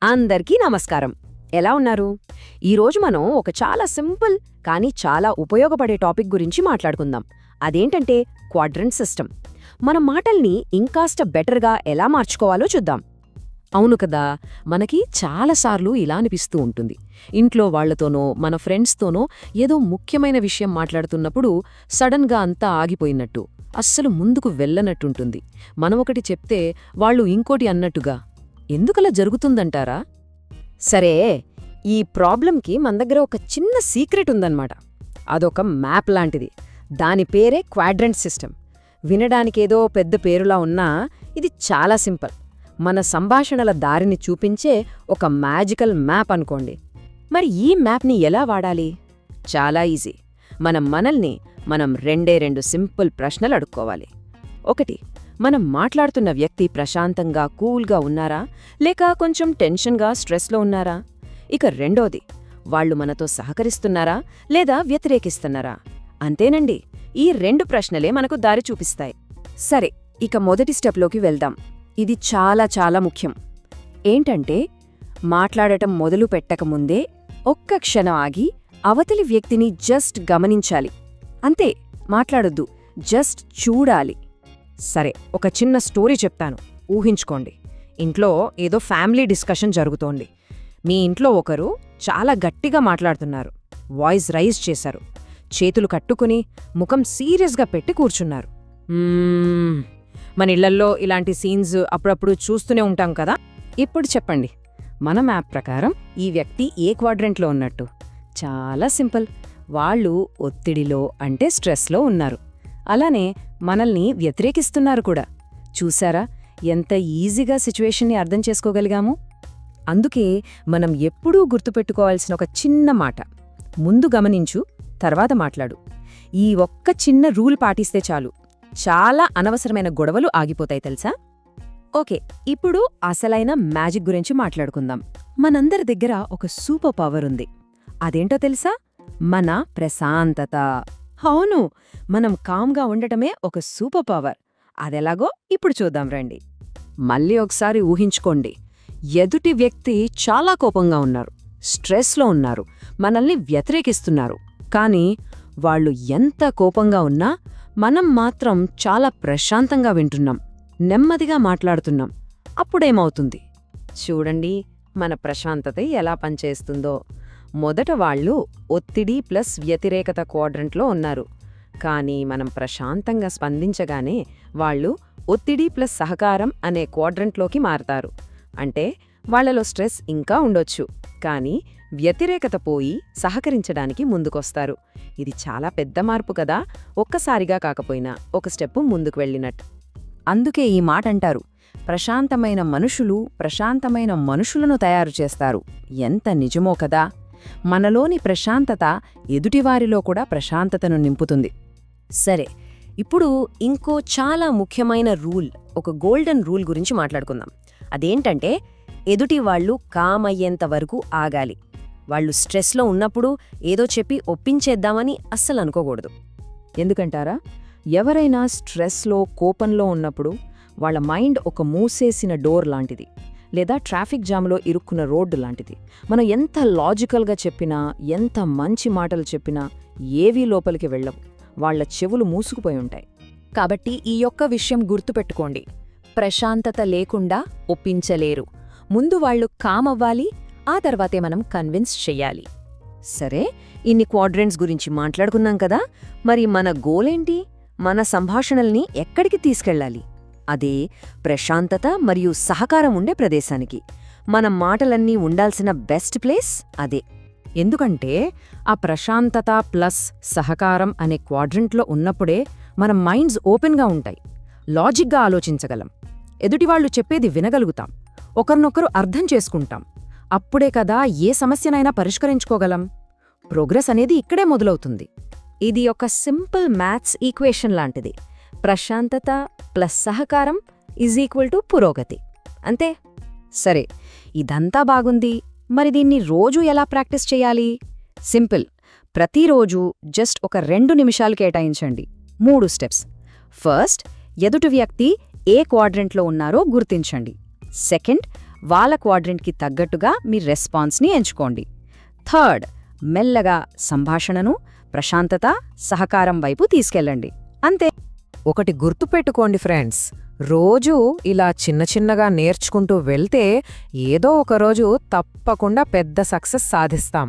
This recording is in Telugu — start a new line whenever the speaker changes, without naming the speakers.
అందరికీ నమస్కారం. ఎలా ఉన్నారు? ఈరోజు మనం ఒక చాలా సింపుల్ కానీ చాలా ఉపయోగపడే టాపిక్ గురించి మాట్లాడుకుందాం. అదేంటంటే క్వాడ్రంట్ సిస్టమ్. మన మాటల్ని ఇంకాస్త బెటర్గా ఎలా మార్చుకోవాలో చూద్దాం. అవును కదా, మనకి చాలాసార్లు ఇలా అనిపిస్తూ ఉంటుంది. ఇంట్లో వాళ్లతోనో మన ఫ్రెండ్స్తోనో ఏదో ముఖ్యమైన విషయం మాట్లాడుతున్నప్పుడు సడన్గా అంతా ఆగిపోయినట్టు, అస్సలు ముందుకు వెళ్ళనట్టుంటుంది. మనమొకటి చెప్తే వాళ్ళు ఇంకోటి అన్నట్టుగా. ఎందుకలా జరుగుతుందంటారా? సరే, ఈ ప్రాబ్లంకి మన దగ్గర ఒక చిన్న సీక్రెట్ ఉందన్నమాట. అదొక మ్యాప్ లాంటిది. దాని పేరే క్వాడ్రంట్ సిస్టమ్. వినడానికేదో పెద్ద పేరులా ఉన్నా ఇది చాలా సింపుల్. మన సంభాషణల దారిని చూపించే ఒక మ్యాజికల్ మ్యాప్ అనుకోండి. మరి ఈ మ్యాప్ని ఎలా వాడాలి? చాలా ఈజీ. మనల్ని మనం రెండు సింపుల్ ప్రశ్నలు అడుక్కోవాలి. ఒకటి, మనం మాట్లాడుతున్న వ్యక్తి ప్రశాంతంగా కూల్గా ఉన్నారా, లేక కొంచెం టెన్షన్గా స్ట్రెస్లో ఉన్నారా? ఇక రెండోది, వాళ్ళు మనతో సహకరిస్తున్నారా లేదా వ్యతిరేకిస్తున్నారా? అంతేనండి, ఈ రెండు ప్రశ్నలే మనకు దారి చూపిస్తాయి. సరే, ఇక మొదటి స్టెప్లోకి వెళ్దాం. ఇది చాలా చాలా ముఖ్యం. ఏంటంటే, మాట్లాడటం మొదలు పెట్టకముందే ఒక్క క్షణం ఆగి అవతలి వ్యక్తిని జస్ట్ గమనించాలి. అంతే, మాట్లాడొద్దు, జస్ట్ చూడాలి. సరే, ఒక చిన్న స్టోరీ చెప్తాను, ఊహించుకోండి. ఇంట్లో ఏదో ఫ్యామిలీ డిస్కషన్ జరుగుతోంది. మీ ఇంట్లో ఒకరు చాలా గట్టిగా మాట్లాడుతున్నారు. వాయిస్ రైజ్ చేశారు. చేతులు కట్టుకుని ముఖం సీరియస్గా పెట్టి కూర్చున్నారు. మన ఇళ్లల్లో ఇలాంటి సీన్స్ అప్పుడప్పుడు చూస్తూనే ఉంటాం కదా. ఇప్పుడు చెప్పండి, మన మ్యాప్ ప్రకారం ఈ వ్యక్తి ఏ క్వాడ్రంట్లో ఉన్నట్టు? చాలా సింపుల్. వాళ్ళు ఒత్తిడిలో అంటే స్ట్రెస్లో ఉన్నారు. అలానే మనల్ని వ్యతిరేకిస్తున్నారు కూడా. చూసారా ఎంత ఈజీగా సిచ్యువేషన్ని అర్థం చేసుకోగలిగాము? అందుకే మనం ఎప్పుడూ గుర్తుపెట్టుకోవాల్సిన ఒక చిన్న మాట: ముందు గమనించు, తర్వాత మాట్లాడు. ఈ ఒక్క చిన్న రూల్ పాటిస్తే చాలు, చాలా అనవసరమైన గొడవలు ఆగిపోతాయి తెలుసా? ఓకే, ఇప్పుడు అసలైన మ్యాజిక్ గురించి మాట్లాడుకుందాం. మనందరి దగ్గర ఒక సూపర్ పవర్ ఉంది. అదేంటో తెలుసా? మన ప్రశాంతత. అవును, మనం కామ్గా ఉండటమే ఒక సూపర్ పవర్. అదెలాగో ఇప్పుడు చూద్దాం రండి. మళ్ళీ ఒకసారి ఊహించుకోండి, ఎదుటి వ్యక్తి చాలా కోపంగా ఉన్నారు, స్ట్రెస్లో ఉన్నారు, మనల్ని వ్యతిరేకిస్తున్నారు. కానీ వాళ్ళు ఎంత కోపంగా ఉన్నా మనం మాత్రం చాలా ప్రశాంతంగా వింటున్నాం, నెమ్మదిగా మాట్లాడుతున్నాం. అప్పుడేమవుతుంది? చూడండి మన ప్రశాంతత ఎలా పనిచేస్తుందో. మొదట వాళ్ళు ఒత్తిడి ప్లస్ వ్యతిరేకత క్వాడ్రంట్లో ఉన్నారు. కానీ మనం ప్రశాంతంగా స్పందించగానే వాళ్ళు ఒత్తిడి ప్లస్ సహకారం అనే క్వాడ్రంట్లోకి మారతారు. అంటే వాళ్లలో స్ట్రెస్ ఇంకా ఉండొచ్చు, కానీ వ్యతిరేకత పోయి సహకరించడానికి ముందుకొస్తారు. ఇది చాలా పెద్ద మార్పు కదా, ఒక్కసారిగా కాకపోయినా ఒక స్టెప్పు ముందుకు వెళ్ళినట్టు. అందుకే ఈ మాట అంటారు, ప్రశాంతమైన మనుషులు ప్రశాంతమైన మనుషులను తయారు చేస్తారు. ఎంత నిజమో కదా. మనలోని ప్రశాంతత ఎదుటివారిలో కూడా ప్రశాంతతను నింపుతుంది. సరే, ఇప్పుడు ఇంకో చాలా ముఖ్యమైన రూల్, ఒక గోల్డెన్ రూల్ గురించి మాట్లాడుకుందాం. అదేంటంటే, ఎదుటివాళ్లు కామయ్యేంత వరకు ఆగాలి. వాళ్ళు స్ట్రెస్లో ఉన్నప్పుడు ఏదో చెప్పి ఒప్పించేద్దామని అస్సలు అనుకోకూడదు. ఎందుకంటారా? ఎవరైనా స్ట్రెస్లో కోపంలో ఉన్నప్పుడు వాళ్ళ మైండ్ ఒక మూసేసిన డోర్ లాంటిది, లేదా ట్రాఫిక్ జామ్లో ఇరుక్కున్న రోడ్డు లాంటిది. మనం ఎంత లాజికల్గా చెప్పినా, ఎంత మంచి మాటలు చెప్పినా ఏవీ లోపలికి వెళ్ళవు. వాళ్ల చెవులు మూసుకుపోయి ఉంటాయి. కాబట్టి ఈ యొక్క విషయం గుర్తుపెట్టుకోండి, ప్రశాంతత లేకుండా ఒప్పించలేరు. ముందు వాళ్లు కామవ్వాలి, ఆ తర్వాతే మనం కన్విన్స్ చెయ్యాలి. సరే, ఇన్ని క్వాడ్రంట్స్ గురించి మాట్లాడుకున్నాం కదా, మరి మన గోలేంటి? మన సంభాషణల్ని ఎక్కడికి తీసుకెళ్లాలి? అదే ప్రశాంతత మరియు సహకారం ఉండే ప్రదేశానికి. మన మాటలన్నీ ఉండాల్సిన బెస్ట్ ప్లేస్ అదే. ఎందుకంటే ఆ ప్రశాంతత ప్లస్ సహకారం అనే క్వాడ్రంట్లో ఉన్నప్పుడే మన మైండ్స్ ఓపెన్గా ఉంటాయి, లాజిక్గా ఆలోచించగలం, ఎదుటివాళ్లు చెప్పేది వినగలుగుతాం, ఒకరినొకరు అర్థం చేసుకుంటాం. అప్పుడే కదా ఏ సమస్యనైనా పరిష్కరించుకోగలం. ప్రోగ్రెస్ అనేది ఇక్కడే మొదలవుతుంది. ఇది ఒక సింపుల్ మ్యాథ్స్ ఈక్వేషన్ లాంటిది. ప్రశాంతత ప్లస్ సహకారం = పురోగతి. అంతే. సరే, ఇదంతా బాగుంది. మరి దీన్ని రోజూ ఎలా ప్రాక్టీస్ చేయాలి? సింపుల్. ప్రతిరోజూ జస్ట్ ఒక 2 నిమిషాలు కేటాయించండి. 3 స్టెప్స్. ఫస్ట్, ఎదుటి వ్యక్తి ఏ క్వాడ్రంట్లో ఉన్నారో గుర్తించండి. సెకండ్,
వాళ్ళ క్వాడ్రెంట్కి తగ్గట్టుగా మీ రెస్పాన్స్ని ఎంచుకోండి. థర్డ్, మెల్లగా సంభాషణను ప్రశాంతత, సహకారం వైపు తీసుకెళ్ళండి. అంతే.
ఒకటి గుర్తుపెట్టుకోండి ఫ్రెండ్స్, రోజూ ఇలా చిన్న చిన్నగా నేర్చుకుంటూ వెళ్తే ఏదో ఒకరోజు తప్పకుండా పెద్ద సక్సెస్ సాధిస్తాం.